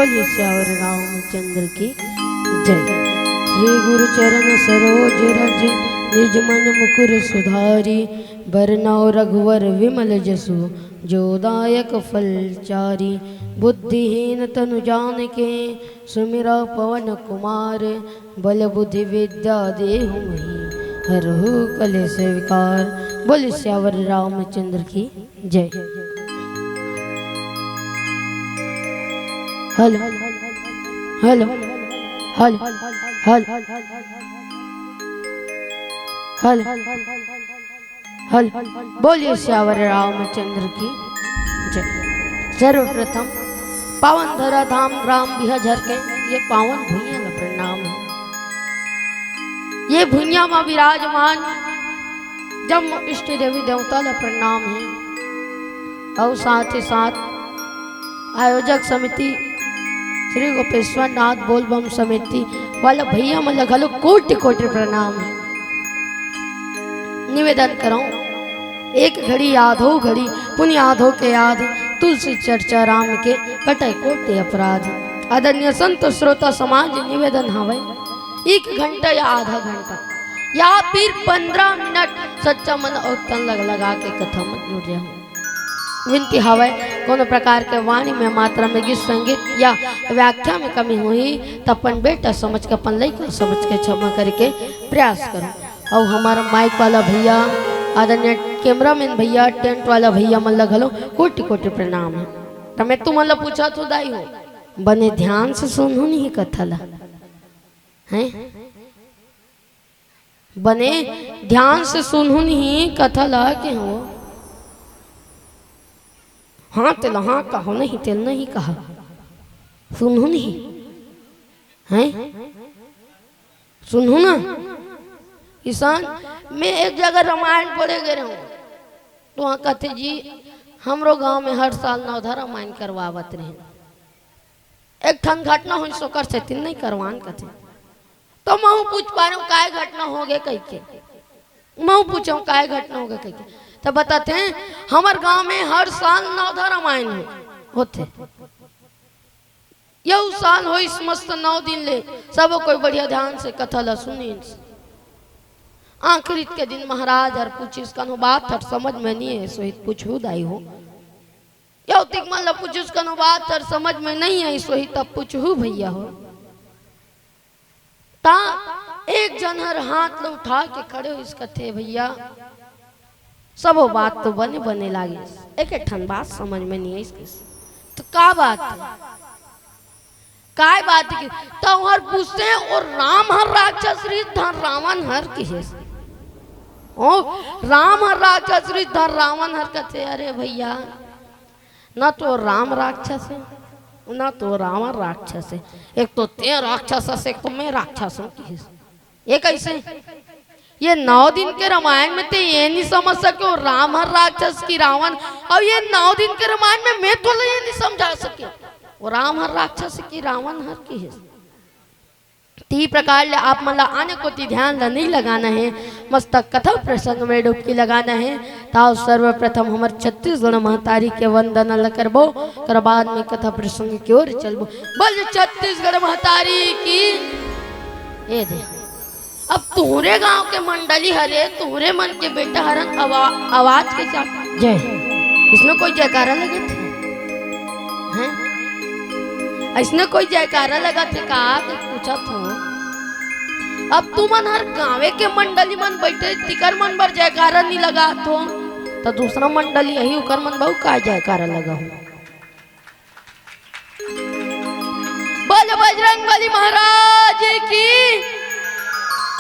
बोलिए श्यावर रामचंद्र की जय। श्री गुरु चरण सरोज रज निज मन मुकुर सुधारी, बरनौ रघुवर विमल जसु जो दायक फल चारी। बुद्धिहीन तनु जानिके सुमिरा पवन कुमार, बल बुद्धि विद्या देहु मही हरहु कलेश विकार। बोलिए श्यावर रामचंद्र की जय। Hello hello hello hello hello बोलिए श्यावर रामचंद्र की जय। सर्वप्रथम पावन धरा धाम ग्राम बिहझर के ये पावन भुइयां का प्रणाम है। ये भुइयां में विराजमान जब इष्ट देवी देवता का प्रणाम है। और साथ ही साथ आयोजक समिति श्री गोपेश्वर नाथ बोलबम समिति वाला भैया में लगलो कोटि कोटि प्रणाम है। निवेदन करो एक घड़ी याद हो घड़ी पुण्य याद हो के याद, तुलसी चर्चा राम के कटे कोटि अपराध। आदरणीय संत श्रोता समाज निवेदन हवे 1 घंटा या आधा घंटा या फिर 15 मिनट सच्चा मन और तन लगा के कथा मत जुड़ जाओ। विनती हवे कोनो प्रकार के वाणी में मात्रा में गीत संगीत या व्याख्या में कमी हुई तो अपन बेटा समझ के अपन लड़का समझ के क्षमा करके प्रयास करो। और हमारा माइक वाला भैया आदरणीय कैमरामैन भैया टेंट वाला भैया मन लगलो कोटि कोटि प्रणाम है। तो मैं तुम मतलब पूछा तो दाई हो बने ध्यान से सुनो नहीं कथा ला हैं, बने ध्यान से सुनो नहीं कथा ला के हो। हाँ तेल हाँ कहो नहीं तेल नहीं कहा सुनो नहीं हैं, सुनो ना किसान। मैं एक जगह रामायण पढ़े गए हूँ तो वहाँ कहते जी हमरो गांव में हर साल नवधा रामायण करवावत रहे। एक ठन घटना हुई सोकर से तीन नहीं करवान कहते तो मैं पूछ पा रहा हूँ काय घटना हो गए कह के, मैं पूछा हूँ काय घटना हो गए कह के। तो बताते हैं हमारे गांव में हर साल नवधा रामायण होते। यह साल हो इस मस्त 9 दिन ले सब कोई बढ़िया ध्यान से कथा ला सुनी। आखिरी के दिन महाराज हर पूछिस कनो बात हर समझ में नहीं है सोहित पूछू दाई हो। यह तिक मान ला पूछिस कनो बात हर समझ में नहीं है सोहित तब पूछू भैया हो। ता एक जन हर हाथ लो उठा के खड़े हो इस कथे भैया सब बात तो बने बने लागे एक ठन बात समझ में नहीं है इसके। तो का बात है काय बात की तो हर पूछते हैं और राम हर राक्षस धर रावण हर की है ओ राम हर राक्षस धर रावण हर कथे। अरे भैया ना तो राम राक्षस है ना तो रावण राक्षस है, एक तो ते राक्षस है एक तो मैं राक्षस हूँ की है। ये कैसे ये 9 दिन के रामायण में तो ये नहीं समझ सके राम हर राक्षस की रावण, और ये 9 दिन के रामायण में मैं तो ये नहीं समझा सके वो राम हर राक्षस की रावण हर की है। ती प्रकार ले आप मतलब आने को ती ध्यान नहीं लगाना है, मस्तक कथा प्रसंग में डुबकी लगाना है। ताव सर्वप्रथम हमारे छत्तीसगढ़ महतारी के वंदन ल करबो कर बाद में कथा प्रसंग की ओर चलबो। बोल छत्तीसगढ़ महतारी की ये दे। अब तुहरे गांव के मंडली हरे तुहरे मन के बेटा हरन आवाज के साथ जय इसमें कोई जयकारा लगे थे हैं, इसमें कोई जयकारा लगा थे कहा तो पूछा था। अब तू मन हर गाँवे के मंडली मन बैठे तिकर मन पर जयकारा नहीं लगा तो दूसरा मंडली यही उकर मन बहु का जयकारा लगा हूँ। बोल बजरंगबली महाराज की।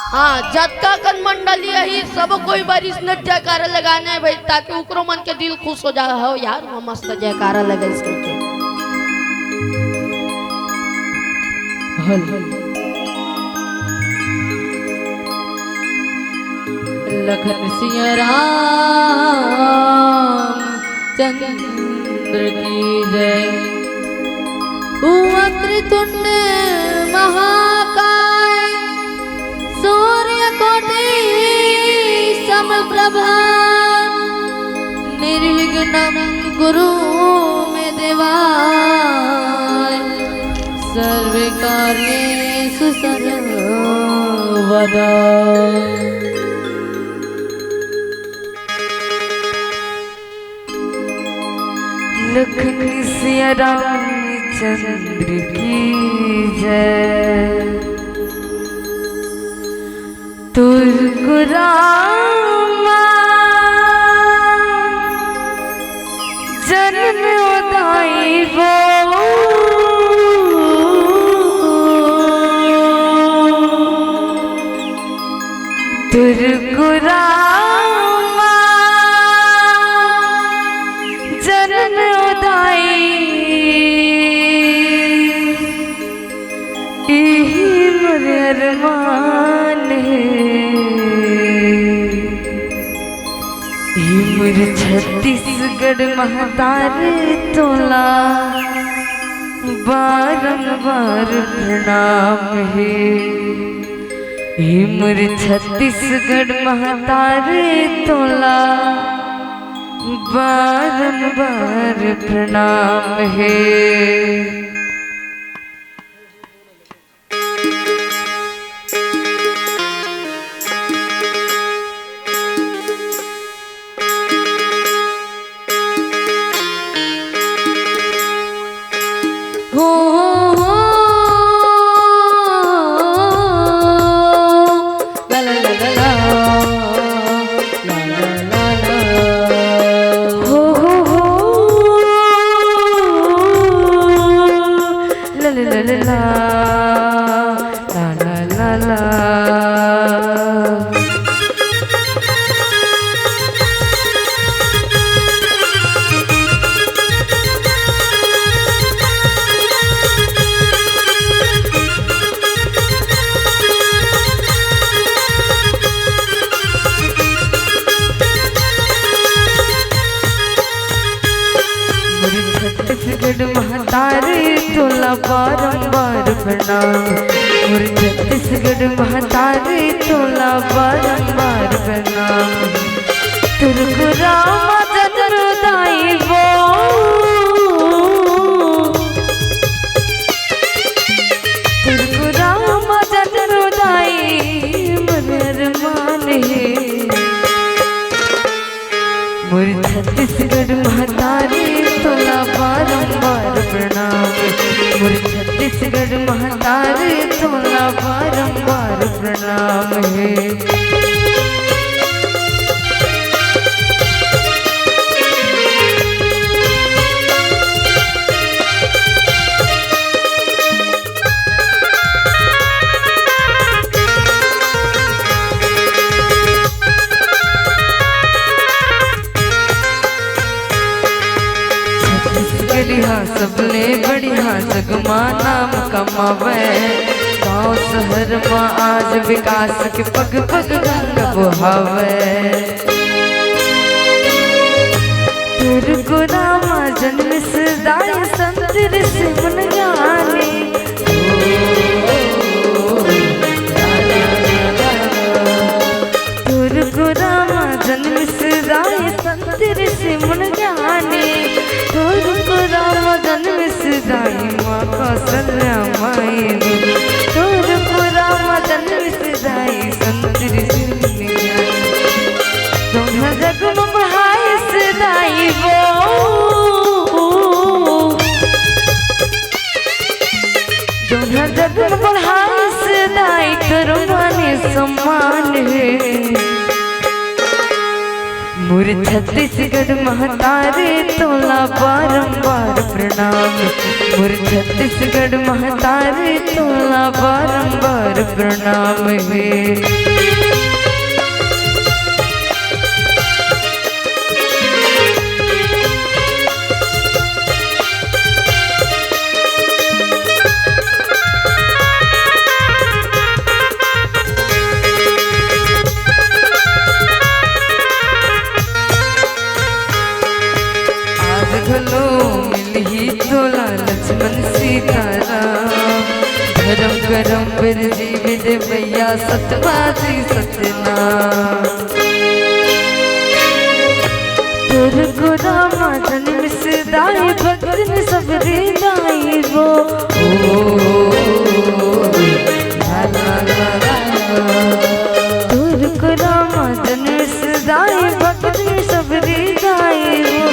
हाँ जत्का कन मंडली यही सब कोई बार इसने जयकारा लगाना है भाई ताकि उकरो मन के दिल खुश हो जाए हो यार वो मस्त जयकारा लगे इसके। लखन सिंह राम चंद्र की जय। वक्रतुंड महाकाय सूर्य कोटि समप्रभा निर्विघ्नं कुरु मे देवा। कार्येषु सर्वदा। लखन सिया रामचंद्र की जय। तुझको रामा जन्म उदाई वो तुझको रामा जन्म उदाई यही मेरे अरमान है। हिमर छत्तीसगढ़ महतारे तोला बारंबार प्रणाम है। हिमर छत्तीसगढ़ महतारे तोला बारंबार प्रणाम है। महतारे तोला बारंबार प्रणाम। मोर छत्तीसगढ़ महतारे तोला बारंबार प्रणाम। तुझको रामा जन्म दाई वो तुझको रामा जन्म दाई मेरे अरमान है। मोर छत्तीसगढ़ महतारे तोला बारंबार प्रणाम। मोर छत्तीसगढ़ महतारे तोला बारंबार प्रणाम है। सबले बढ़िया जगमा नाम कमावे। गाँव शहर में आज विकास के पग पग रंग बुहावे। तुझको रामा जन्म सदाई संत ऋषि मुन ज्ञानी। तुझको रामा जन्म सदाई संत ऋषि मुन ज्ञानी। तुझको राम जन्म सदाई माँ कौशल्या माई। तुझको राम जन्म सदाई संत ऋषि मुनि ज्ञानी। तुम्हें जग में बढ़ाई सदाई वो तुम्हें जग में बढ़ाई सदाई करो माने सम्मान है। मोर छत्तीसगढ़ महतारे तोला बारंबार प्रणाम। मोर छत्तीसगढ़ महतारे तोला बारंबार प्रणाम है। मिली तोला लक्ष्मण सीताराम। धर्म करम पर जीवित भैया सतबाजी सतना। तुरको रामा जन्म से दाई भक्तन सबरे दाई वो तुरको रामा जन्म से दाई भक्तन सबरे दाई वो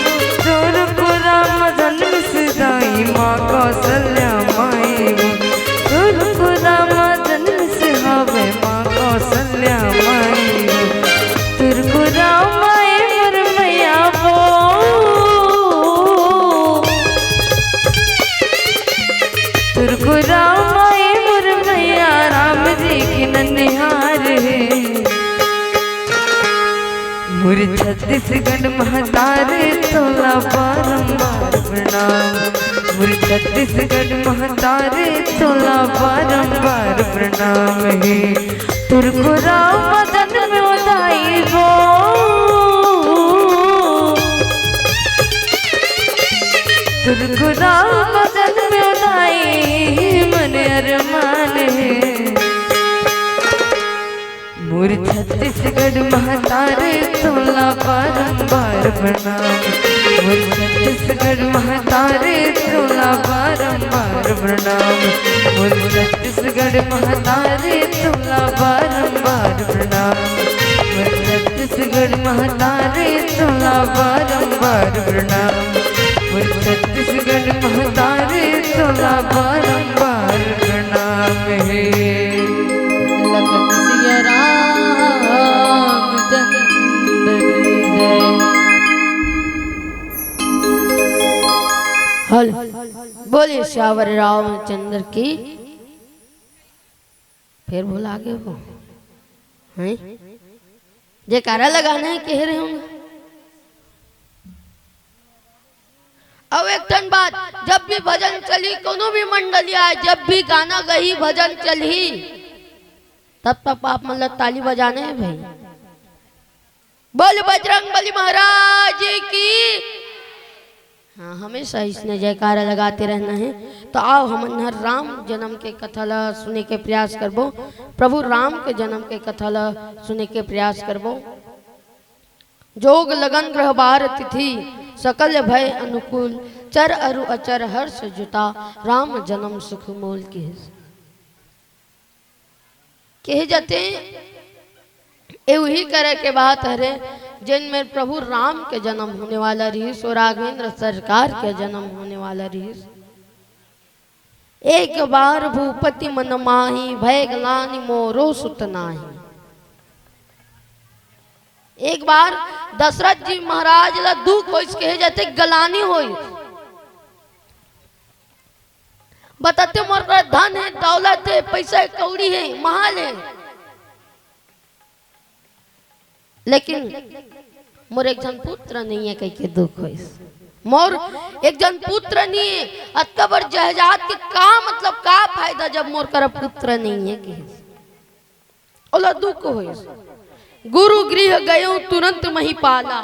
तुरको रामा जन्म से दाई माँ कौशल्या माई वो तुरको रामा जन्म से हवे माँ कौशल्या माई वो तुरको रामा तुरको रामाए मुरमैया राम जी की ननिहार है मुर छत्तीसगढ़ महतारे तोला बारंबार प्रणाम मुर छत्तीसगढ़ महतारे तोला बारंबार प्रणाम है तुरको राम मदन में उदाई वो तुरको राम मदन में उदाई मन अरमान है मोर छत्तीसगढ़ महतारे तोला बारंबार प्रणाम मोर छत्तीसगढ़ महतारे तोला बारंबार प्रणाम मोर छत्तीसगढ़ महतारे तोला बारंबार प्रणाम मोर छत्तीसगढ़ महतारे तोला बारंबार प्रणाम मोर छत्तीसगढ़ महतारे तोला बारंबार प्रणाम है लखन सिया राम चंद्र की जय। हल बोले श्यावर रामचंद्र की। फिर बोला आगे वो हैं जयकारा लगाना है कह रहे होंगे। अब एक टन बात, जब भी भजन चली कोनो भी मंडली आए, जब भी गाना गई भजन चली, तब तक आप मतलब ताली बजाने हैं भाई। बोल बजरंग बली महाराज की। हाँ, हमेशा इसने जयकारा लगाते रहना है। तो आओ हम हर राम जन्म के कथा ला सुने के प्रयास करबो। प्रभु राम के जन्म के कथा ला सुने के प्रयास करबो। जोग लगन ग्रह बार तिथि सकल भय अनुकूल, चर अरु अचर हर्ष जुटा, राम जन्म सुख मोल कहे जाते। यही करे के बात हरे जिनमें प्रभु राम के जन्म होने वाला रहीस और राघवेंद्र सरकार के जन्म होने वाला रहीस। एक बार भूपति मन माही, भय ग्लानि मोरो सुत नाही। एक बार दशरथ जी महाराज ला दुख हो कहे जाते गलानी हो। बताते मोर पर धन है, दौलत है, पैसा कौड़ी है, महल है, लेकिन मोर एक जन पुत्र नहीं है कह के दुख हो। मोर एक जन पुत्र नहीं है, अतबर जहजात के का मतलब का फायदा जब मोर कर पुत्र नहीं है कहे ओला दुख हो। गुरु गृह गयो तुरंत मही पाला,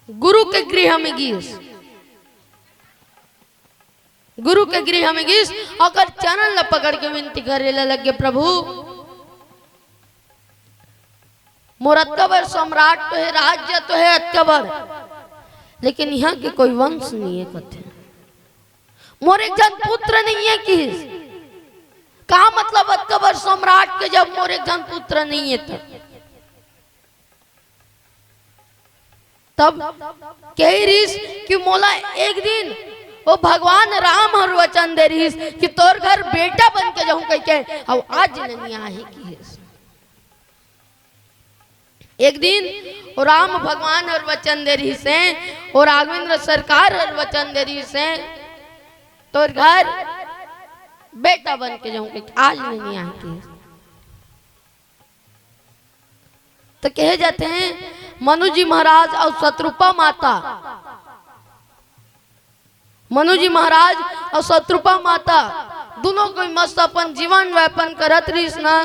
गुरु के गृह में गिस, गुरु के गृह में गिस अगर चरण ल पकड़ के विनती करे लगे, प्रभु मोर अतबर सम्राट तो है, राज्य तो है अतबर, लेकिन यहाँ के कोई वंश नहीं है कथे। मोर एक जन पुत्र नहीं है किस का मतलब अतबर सम्राट के जब मोर एक जन पुत्र नहीं है तब कही रहीस कि मोला एक दिन वो भगवान राम हर वचन दे रहीस कि तोर घर बेटा बन के जाऊं कह के, अब आज नहीं आहे की एक दिन और राम भगवान हर वचन दे रही से और राघवेंद्र सरकार हर वचन दे रही से तोर घर बेटा बन के जाऊं कह आज नहीं आहे की। तो कहे जाते हैं मनु जी महाराज और शत्रुपा माता, मनु जी महाराज और शत्रुपा माता दोनों कोई मस्त अपन जीवन व्यापन करत रहीस ना।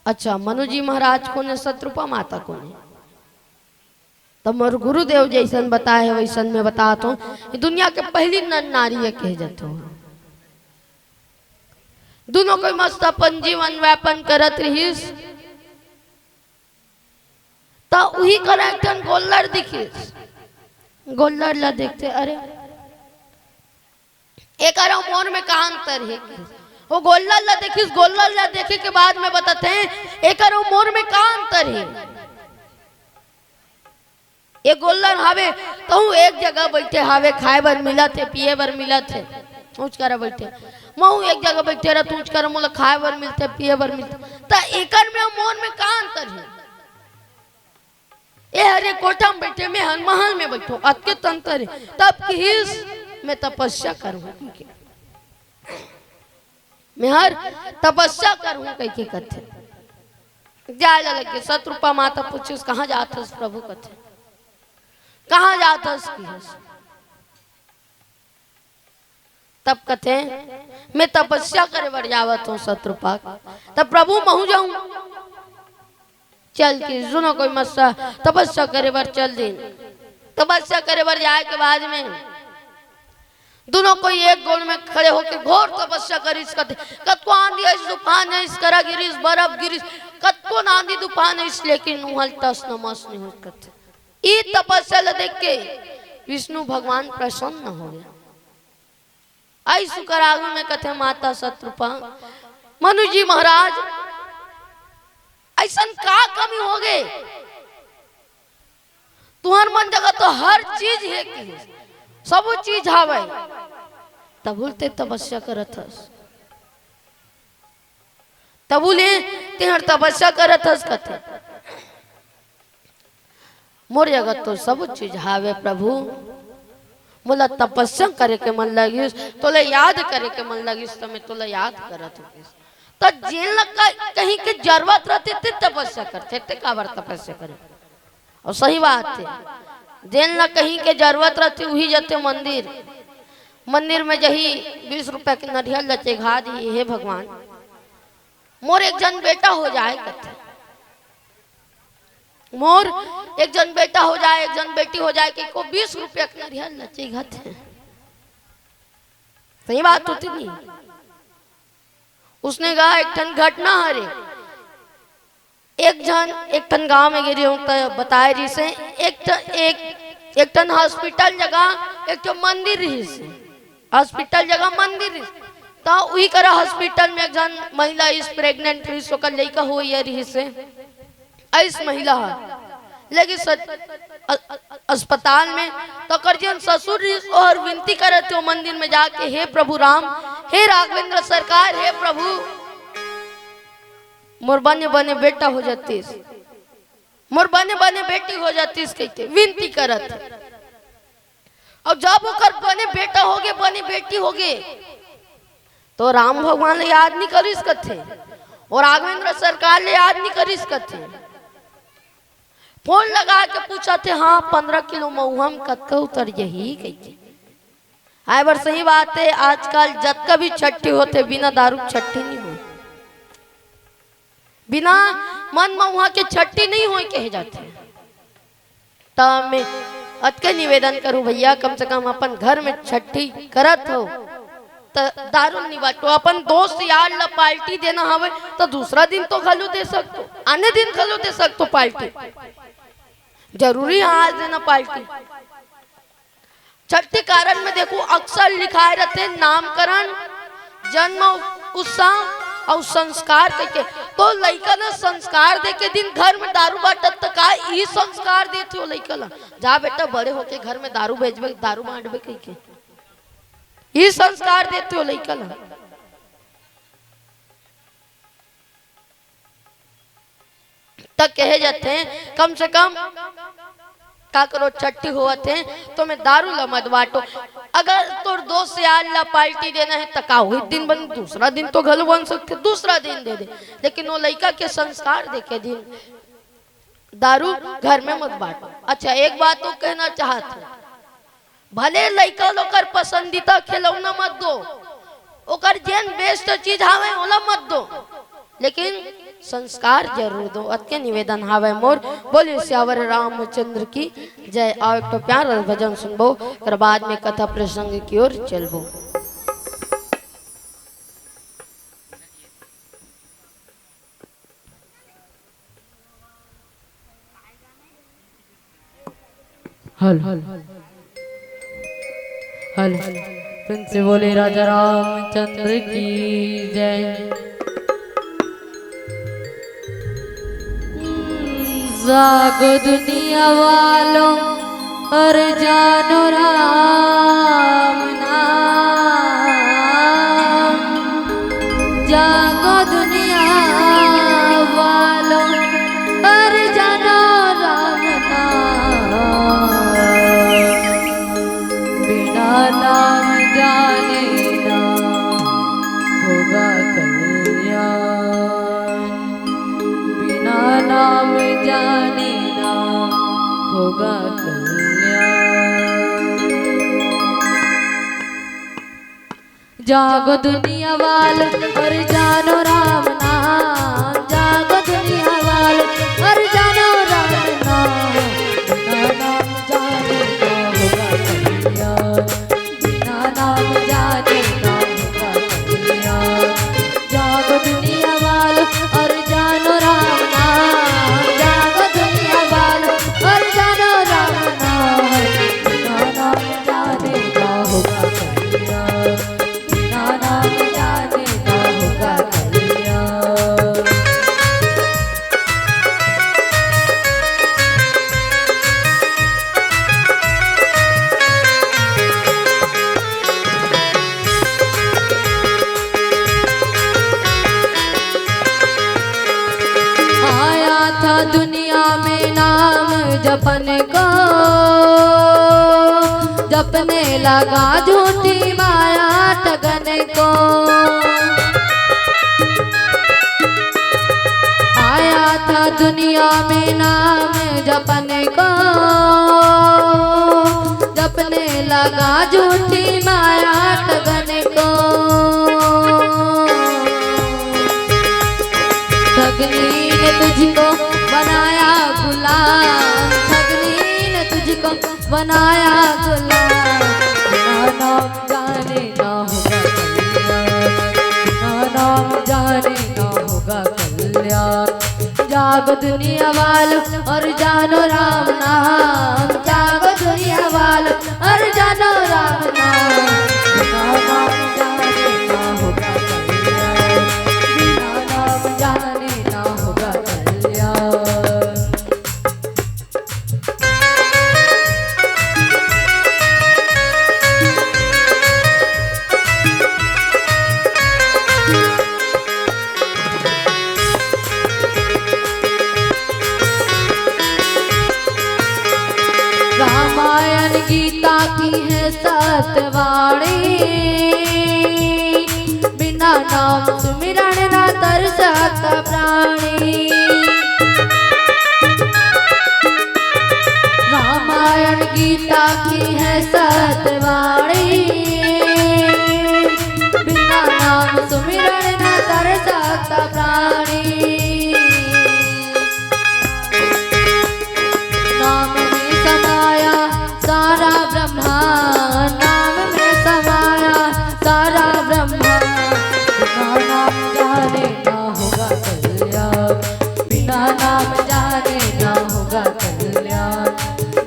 अच्छा, मनु जी महाराज को ने शत्रुपा माता को ने तो मोर गुरुदेव जैसन बताए है वैसन में बताता हूँ। दुनिया के पहली नर नारी है कहे जाते हो। दोनों कोई मस्त अपन जीवन व्यापन करत रहीस। तो तो वही कर एक ठन गोल्लर दिखी। गोल्लर ला देखते अरे एक मोर में कहा अंतर है। वो गोल्लर ला देखिस, गोल्लर ला देखे के बाद में बताते हैं एक मोर में कहा अंतर है। ये गोल्लर हावे तो एक जगह बैठे हावे, खाए बर मिला थे, पिए बर मिला थे, ऊँच कर बैठे। मैं एक जगह बैठे रहा, ऊँच कर मोला खाए बर मिलते, पिए बर मिलते। तो एकर में मोर में कहा अंतर है। ये हरे कोठा में बैठे, मैं हर महल में बैठो, अतके तंतर है। तब किस मैं तपस्या करूँ, मैं हर तपस्या करूँ कह के कथे। जाए लगे शत्रुपा माता पूछे कहाँ जात प्रभु कथे, कहाँ जात तब कथे मैं तपस्या करे बर जावत हूँ शत्रुपा। तब प्रभु महू जाऊं, चल के सुनो कोई मस्सा तपस्या करे बर चल दिन। तपस्या करे बर जाए के बाद में दोनों कोई एक गोल में खड़े होकर घोर तपस्या करिस कथे। कतको आंधी है तूफान है, करा गिरिस बर्फ गिरिस, कतको आंधी तूफान है, लेकिन उहल तस नमस नहीं हो कथे। ये तपस्या ला देख के विष्णु भगवान प्रसन्न हो गया। आई सुकर आगु में कथे माता शत्रुपा मनु जी महाराज ऐसा का कमी हो गए, तुहर मन जगह तो हर चीज है कि सब चीज हावे, तब बोलते तपस्या करत हस, तब बोले तेहर तपस्या करत हस कथे। मोर जगत तो सब चीज हावे प्रभु, मोला तपस्या करे के मन लगिस, तोले याद करे के मन लगिस, तो मैं तोला याद करत हूँ। तो जेल कहीं के जरूरत रहते थे तपस्या करते थे, काबर तपस्या करे। और सही बात है, जेल न कहीं के जरूरत रहती वही जाते मंदिर, मंदिर में जही 20 रुपए के नरियल लचे घा दी, हे भगवान मोर एक जन बेटा हो जाए कथे, मोर एक जन बेटा हो जाए, एक जन बेटी हो जाए कि को 20 रुपया के नरियल लचे घाते। सही बात होती नहीं। उसने कहा एक ठन घटना हरे, एक जन एक ठन गांव में गिरी हूं तो बताए रही से एक ठन हॉस्पिटल जगह एक ठन मंदिर रही से, हॉस्पिटल जगह मंदिर रही तो वही करा हॉस्पिटल में एक जन महिला इस प्रेग्नेंट रही, सोकर लड़का हो या रही से इस महिला लेकिन अस्पताल में तो करजन ससुर और विनती करे थे मंदिर में जाके, हे प्रभु राम, हे राघवेंद्र सरकार, हे प्रभु मोर बने बने बेटा हो जातीस, मोर बने बने बेटी हो जातीस कहते विनती करत। और जब ओकर बने बेटा हो गए, बने बेटी हो गए, तो राम भगवान ले याद नहीं करिस कथे और राघवेंद्र सरकार ले याद नहीं करिस कथे। फोन लगा के पूछा थे हाँ 15 किलो महुआ में कतका उतर यही कहते। आए बार सही बात है, आजकल जब का भी छठी होते बिना दारू छठी नहीं हो, बिना मन महुआ के छठी नहीं हो कहे जाते। तब मैं अतके निवेदन करूं भैया कम से कम अपन घर में छठी करत हो तो दारू नहीं बांटो, अपन दोस्त यार ला पार्टी देना हवे तो दूसरा दिन तो खलू दे सकते, अन्य दिन खलू दे सकते पार्टी, जरूरी आज देना पार्टी। छठी कारण में देखो अक्सर लिखाए रहते नामकरण, जन्म उत्सव और संस्कार करके, तो लड़का ना संस्कार दे के दिन घर में दारू बांटत तो का ई संस्कार देते हो लड़का ला, जा बेटा बड़े होके घर में दारू बेचबे दारू बांटबे कह के ये संस्कार देते हो लड़का ला। तक कहे जाते हैं कम से कम का करो छठी हुआ थे तो मैं दारू ला मत बांटो, अगर तोर दोस्त यार ला पार्टी देना है तो का हुई दिन बन, दूसरा दिन तो घल बन सकते, दूसरा दिन दे दे, लेकिन वो लड़का के संस्कार देखे दिन दारू घर में मत बांटो। अच्छा एक बात तो कहना चाहते, भले लड़का लोग पसंदीदा खिलौना मत दो, ओकर जेन बेस्ट चीज हावे ओला मत दो, लेकिन संस्कार जरूर दो, अतके निवेदन हावे मोर। बोलिए सियावर रामचंद्र की जय। आओ एक तो प्यार भजन सुनबो, कर बाद में कथा प्रसंग की ओर चलबो। हल हल फिर से बोले राजा रामचंद्र की जय। जागो दुनिया वालों और जानो राम नाम, जागो दुनिया वालों और जानो राम नाम, बिना नाम जाने ना होगा कल्याण, बिना नाम जाने ना होगा कल्याण। जागो दुनिया वाल और जानो राम नाम, जागो दुनिया वाल और जानो राम नाम, बिना नाम जाने ना होगा कल्याण, बिना नाम जाने ना होगा कल्याण। जागो दुनिया वाल और जानो राम नाम, जागो दुनिया वाल और जानो राम नाम, बिना नाम जाने ना होगा कल्याण, बिना नाम जाने ना होगा कल्याण। आया था दुनिया में नाम जपने को, जपने लगा झूठी माया ठगने को। आया था दुनिया में नाम जपने को, जपने लगा झूठी माया ठगने को। ठगनी ने तुझको बनाया गुलाम, ठगनी ने तुझको बनाया गुलाम, बिना नाम जाने ना होगा कल्याण, बिना नाम जाने ना होगा कल्याण। जागो दुनिया वालों और जानो राम नाम, जागो दुनिया वालों और जानो राम नाम, बिना नाम जाने ना होगा कल्याण, बिना नाम जाने ना होगा कल्याण। रामायण गीता की है सतवाणी, बिना नाम सुमिरन ना तर सकता प्राणी। रामायण गीता की है सतवाणी, बिना नाम सुमिरन ना तर सकता प्राणी। नाम में समाया सारा ब्रह्मांड, नाम में समाया सारा ब्रह्मांड, बिना नाम जाने ना होगा कल्याण, बिना नाम जाने ना होगा कल्याण।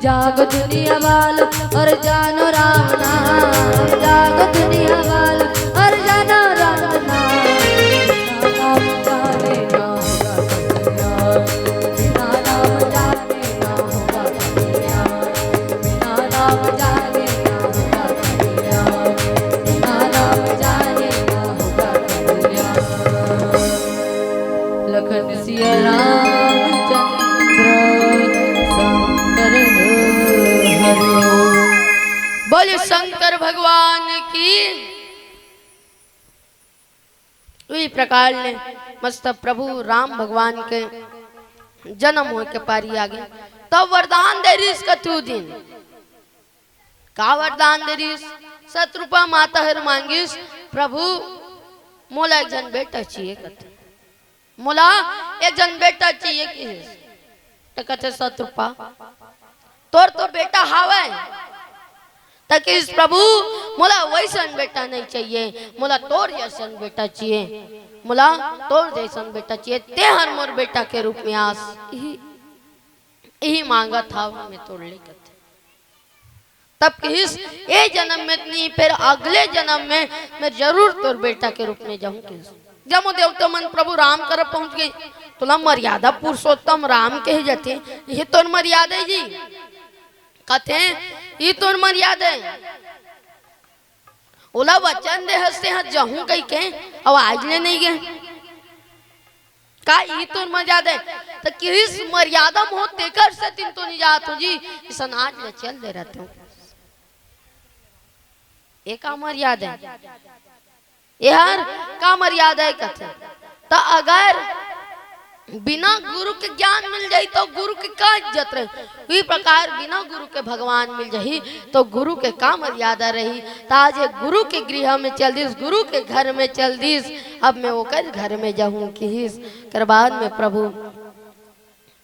जागो दुनिया वालों और जानो राम नाम, जागो दुनिया वालों और जानो राम नाम, बिना नाम जाने ना होगा कल्याण, बिना नाम जाने ना होगा कल्याण, बिना नाम जाने ना होगा कल्याण, बिना नाम जाने ना होगा कल्याण। लखन सिया रामचंद्र शंकर हरि। बोले शंकर भगवान की। इसी प्रकार ने मस्त प्रभु राम भगवान के जन्म हो के पारी आ गए, तब वरदान दे रही इसका तू दिन का वरदान दे रही, शत्रुपा माता हर मांगिस प्रभु मोला एक जन बेटा चाहिए, कहते मोला एक जन बेटा चाहिए कि तो कहते शत्रुपा तोर तो बेटा हावे, ताकि इस प्रभु मोला वैसन बेटा नहीं चाहिए, मोला तोर जैसन बेटा चाहिए, मोला तोर जैसन बेटा चाहिए, ते हर मोर बेटा के रूप में आस यही मांगा था मैं तोड़ ले कहते। तब किस ये जन्म में नहीं, फिर अगले जन्म में मैं जरूर तोर बेटा के रूप में जाऊं। किस जब वो देवता मन प्रभु राम कर पहुंच गई, तुला मर्यादा पुरुषोत्तम राम के ही जाते, ये तोर मर्यादा है जी, कहते ये तोर मर्यादा है। ओला वचन दे हंसते हैं जहूं कहीं के, अब आज ले नहीं गए का ये तो मर्यादा है। तो किस मर्यादा मोह तेकर से तीन तो नहीं जात हो जी, सन आज ले चल दे रहते हो, ये का मर्यादा है, यार का मर्यादा है कथे। तो अगर बिना गुरु के ज्ञान मिल जाई तो गुरु के का इज्जत रही, इसी प्रकार बिना गुरु के भगवान मिल जाही तो गुरु के का मर्यादा रही। ताज गुरु के गृह में चल दीस, गुरु के घर में चल दीस, अब मैं वो कर घर में जाऊं किस कर बाद में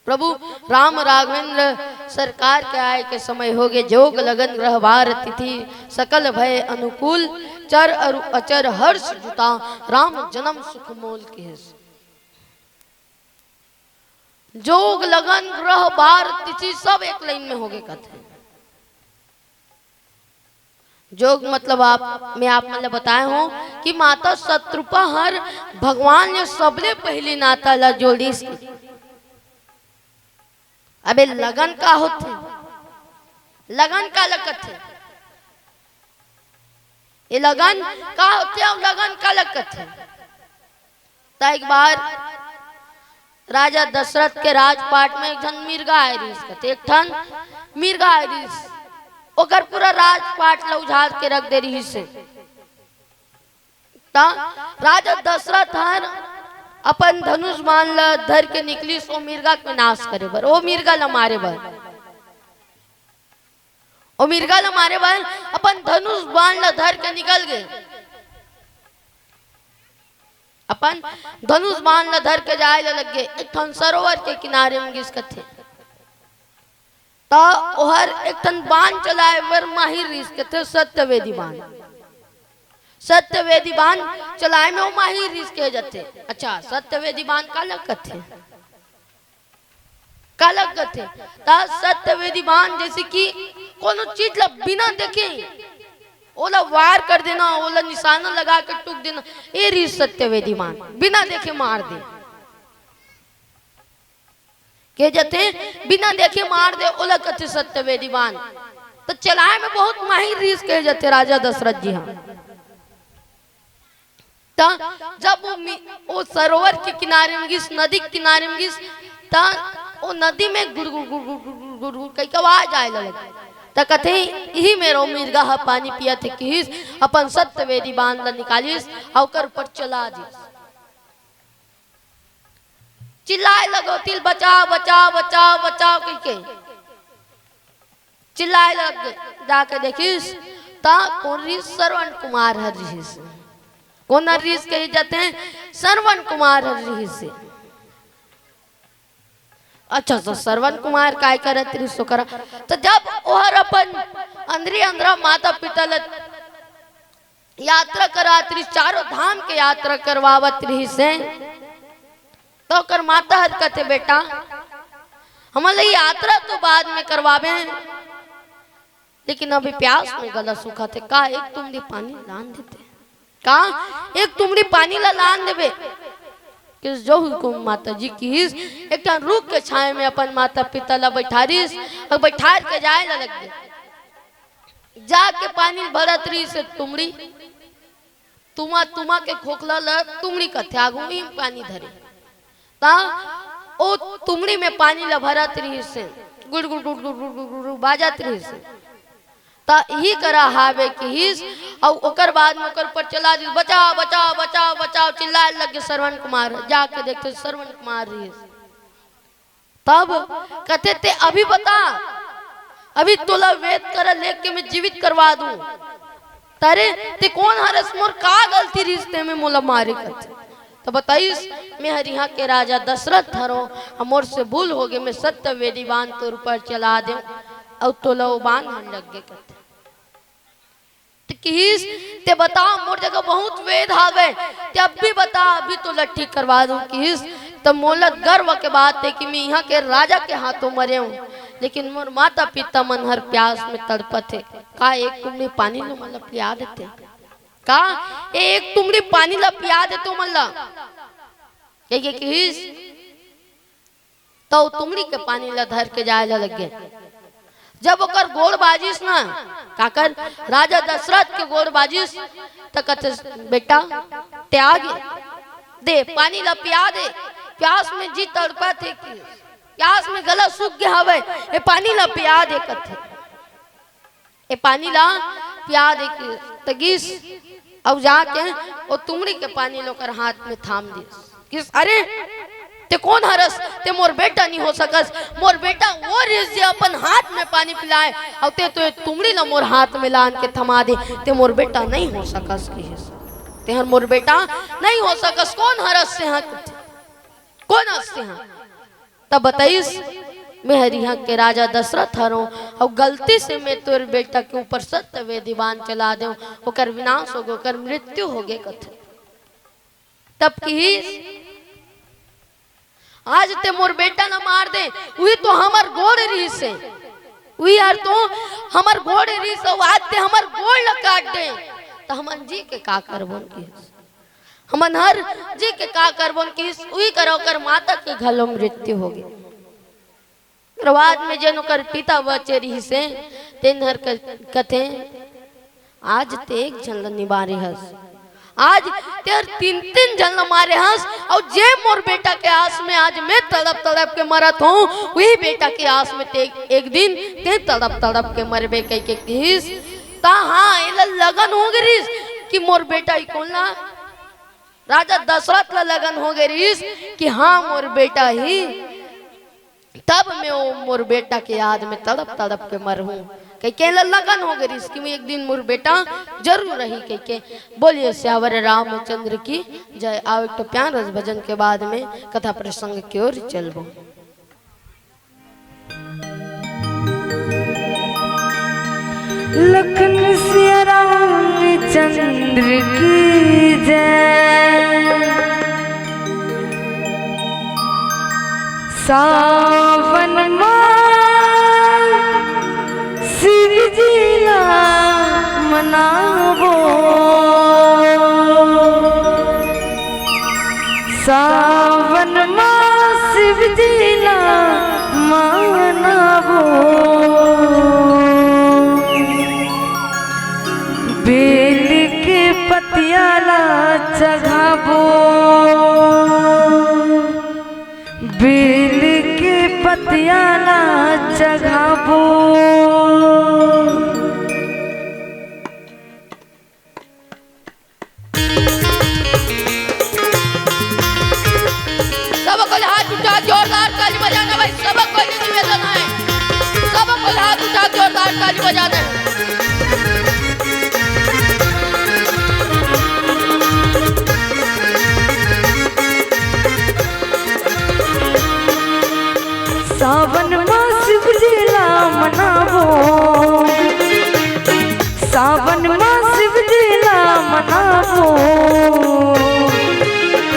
प्रभु राम राघवेंद्र सरकार के आय के समय हो गए, जोग लगन ग्रह वार तिथि सकल भय अनुकूल, चर अरु अचर हर्ष जुटा राम जन्म सुख मोल केस। जोग लगन ग्रह वार तिथि सब एक लाइन में हो गए कथे। जोग मतलब मैं आप मतलब बताए हो कि माता शत्रुपा हर भगवान ने सबले पहले नाता ला जोड़ी। अबे लगन का होते, लगन का लगत है, ये लगन का होते और लगन का लगत है। तो एक बार राजा दशरथ के राजपाट में एक ठन मिर्गा आयरिस कहते, एक ठन मिर्गा आयरिस ओकर पूरा राजपाट ला उजाड़ के रख दे रही से। राजा दशरथ हर अपन धनुष मान ला धर के निकली सो मिर्गा के नाश करे बर, ओ मिर्गा ला मारे बर, ओ मिर्गा ला मारे बर अपन धनुष बाण ला धर के निकल गए, अपन धनुष बाण ला धर के जाए ला लग गए। एक ठन सरोवर के किनारे में गिस कथे, तो ओहर एक ठन बाण चलाए बर माहिर रिस कथे, सत्यवेदी बाण, सत्यवेदी बाण चलाए में वो माहिर रिस के जाते। अच्छा सत्यवेदी बाण का लग कथे, का लग कथे ता सत्यवेदी बाण जैसे कि कोनो चीज ला बिना देखे ओला वार कर देना, ओला निशाना लगा के टूक देना, ये रिस सत्यवेदी बाण बिना देखे मार दे के जाते, बिना देखे मार दे ओला कथे सत्यवेदी बाण। तो चलाए में बहुत माहिर रिस के जाते राजा दशरथ जी। हाँ जब वो सरोवर के किनारे में गिस, नदी के किनारे में गिस, वो नदी में गुड़ गुड़ गुड़ गुड़ गुड़ गुड़ गुड़ कई आवाज आए लगे। तो कहते यही मेरो मिर्गा पानी पिया थे किस अपन सत्यवेदी बांध ला निकालिस और ऊपर चला दी, चिल्लाए लगो तिल बचाओ बचाओ बचाओ बचाओ कह चिल्लाए लग। जाके देखिस ता कौन श्रवण कुमार हर ऋषि, कौन ऋषि कहे जाते हैं, श्रवण कुमार हर ऋषि। अच्छा तो श्रवण कुमार काय करत ऋषि करा। तो जब ओहर अपन अंदरी अंदरा माता पिता ल यात्रा करात रही, चारों धाम के यात्रा करवावत रही से, तो कर माता हर कहते बेटा हमारे यात्रा तो बाद में करवावे, लेकिन अभी प्यास में गला सूखा थे, का एक तुमरी पानी लान देते, का एक तुमरी पानी ला लान देवे। किस जो हुकुम माता जी की एक टन रुक के छाए में अपन माता पिता ला बैठारिस और बैठा के जाए ला लग गए, जाके पानी भरत रही से तुमरी तुमा के खोखला ला तुमरी कथे आगू में पानी धरे, ता ओ तुमरी में पानी ला भरत रही से गुड़ गुड़ गुड़ गुड़ गुड़ गुड़ बाजत रही से। ता ही करा हावे की हिस और ओकर बाद में ओकर पर चला दी, बचाओ बचाओ बचाओ बचाओ चिल्लाए लगे श्रवण कुमार। जाके देखते श्रवण कुमार रही, तब कहते थे अभी बता, अभी तोला वेद कर लेके मैं जीवित करवा दूं, तारे ते कौन हरस मोर का गलती रिश्ते में मोला मारे करते। तो बताइस मैं हरिहा के राजा दशरथ हरो, मोर से भूल हो गए, मैं सत्यवेदी बांध तोर ऊपर चला दे और तोला वो बांध लग गए करते। किस ते बता मोर जगह बहुत वेद हावे, ते अब भी बता अभी तो लट्ठी करवा दूं किस। तो मोला गर्व के बात है कि मैं यहाँ के राजा के हाथों मरे हूँ, लेकिन मोर माता पिता मन हर प्यास में तड़पत है। का एक तुमने पानी लो मतलब पिया देते, का एक तुमने पानी ला पिया देते मतलब एक एक हिस तो तुमड़ी के पानी ला धर के जाए लग गए। जब ओकर गोड़ बाजिस ना काकर राजा दशरथ के गोड़ बाजिस तो कहते बेटा त्याग दे पानी ला पिया दे, प्यास में जी तड़पा थे कि प्यास में गला सूख गया हवे, ये पानी ला पिया दे कथे, ये पानी ला पिया दे कि तगीस अब जाके वो तुमड़ी के पानी लोकर हाथ में थाम दी किस अरे ते कौन हरस, ते मोर बेटा नहीं हो सकस, मोर बेटा वो रिज अपन हाथ में पानी पिलाए और ते तो तुमड़ी ला मोर हाथ में लान के थमा दे, ते मोर बेटा नहीं हो सकस की ते हर मोर बेटा नहीं हो सकस। कौन हरस से हाँ कौन हंस से हाँ तब बताइस मैं हरिहा के राजा दशरथ हरो और गलती से मैं तोर बेटा के ऊपर सत्य वेदीवान चला दे ओकर विनाश हो गो कर मृत्यु हो गे कथे। तब की आज ते मोर बेटा ना मार दे वही तो हमार गोड़ रही से वही यार तो हमार गोड़ रही से आज ते हमार गोड़ ल काट दे तो हमन जी के का करबो की हमन हर जी के का करबो की वही करो कर माता के घलो मृत्यु हो गई। बाद में जनो कर पिता बचे रही से तेन हर कथे आज ते एक जन निवारे हस, आज तेर तीन तीन जन मारे हंस और जे मोर बेटा के आस में आज मैं तड़प तड़प के मरत हूँ वही बेटा के आस में ते एक दिन ते तड़प तड़प के मरबे कह के किस ता हाँ इला लगन हो गई कि मोर बेटा ही कौन ना राजा दशरथ ला लगन हो गई कि हाँ मोर बेटा ही, तब मैं वो मोर बेटा के याद में तड़प तड़प के मर हूँ कह के लगन हो गई कि मैं एक दिन मोर बेटा जरूर रही कह के। बोलिए श्यावर रामचंद्र की जय। आओ एक तो प्यार रस भजन के बाद में कथा प्रसंग की ओर चलबो। लखन सिया रामचंद्र की जय। सावन शिव जी ला मनावो, सावन शिव जी ला मनावो, बेल के पतियाला चढ़ावो, बेल के पतियाला चढ़ावो। सबको हाथ उठा जोरदार ताली बजाना भाई, सबको ये निवेदन है, सबको हाथ उठा जोरदार ताली बजाना है। सावन मास शिवलीला मनावो, सावन मास शिवलीला मनावो,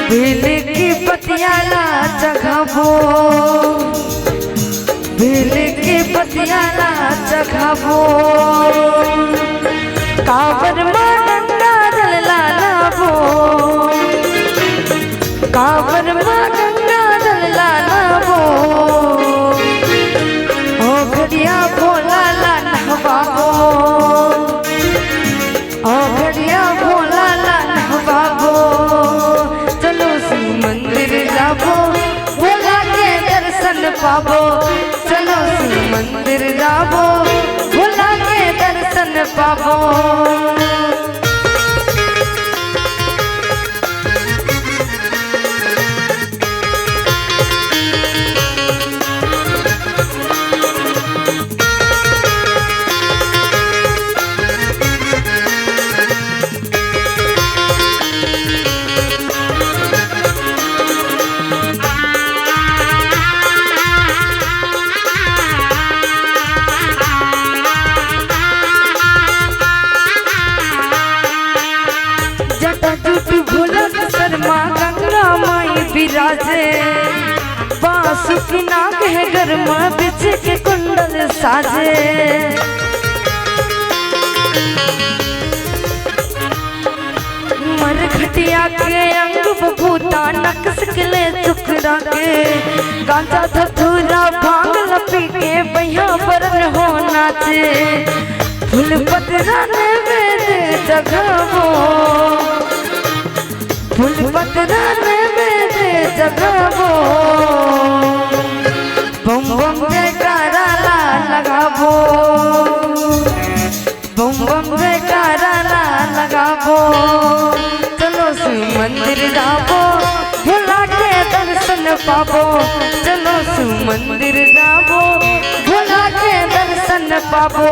बेल की पतियाला चढ़ावो, बेल की पतियाला चढ़ावो, कांवर मां गंगा जल लावो, कांवर मां गंगा जल लावो, घड़िया भोला ला नहवावो, घड़िया भोला ला नहवावो, चलो शिव मंदिर जावो भोला के दर्शन पावो, चलो शिव मंदिर जावो भोला के दर्शन पावो। बासुकी नाग है गरमा बिछ के कुंडल साजे। मरघटिया के अंग बबूता नक्स किले चुकरा के गांजा धतूरा भांग लपी के बैया बरन हो नाचे। फूल पतरा ने वेद जगावो, फूल पतरा ने वेद जगावो। बम बम जयकारा ला लगावो, बम बम जयकारा ला लगावो। चलो शिव मंदिर जाबो भोला के दर्शन पाबो। चलो शिव मंदिर जाबो भोला के दर्शन पाबो।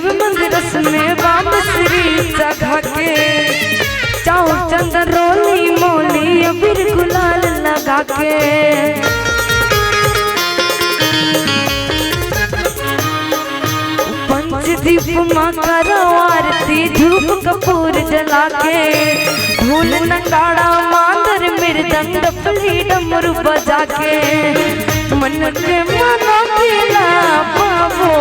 मंदिरस में बाम श्री जगह के चाऊ चंदन रोली मोली अबीर गुलाल लगा के। पंचदीप माँ करो आरती धूप कपूर जला के। ढोल नगाड़ा मांदर मृदंग डफली डमरू बजा के। मन के मनोतीला पावो,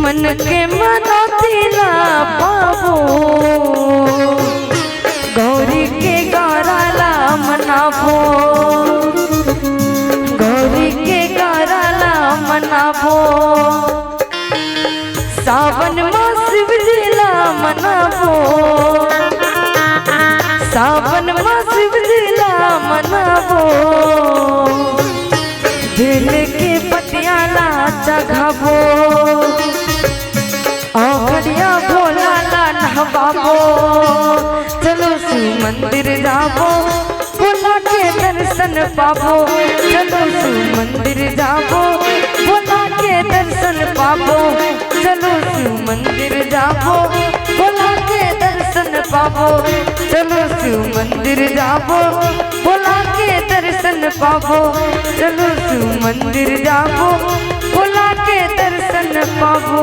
मन के मनोतीला पावो। गौरी के गाराला मनावो, गौरी के गाराला मनावो। सावन मास शिवजीला मनावो, सावन मास शिवजीला मनावो। दिल के पटियाला चघावो, औखड़िया भोला ला नहवावो। चलो शिव मंदिर जाबो भोला के दर्शन पाबो। चलो शिव मंदिर जाबो भोला के दर्शन पाबो। चलो शिव मंदिर जाबो भोला के दर्शन पाबो। चलो शिव मंदिर जाबो भोला के दर्शन पाबो। चलो शिव मंदिर जाबो भोला के दर्शन पाबो।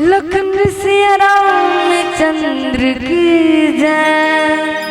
लखन सिया राम चंद्र की जय।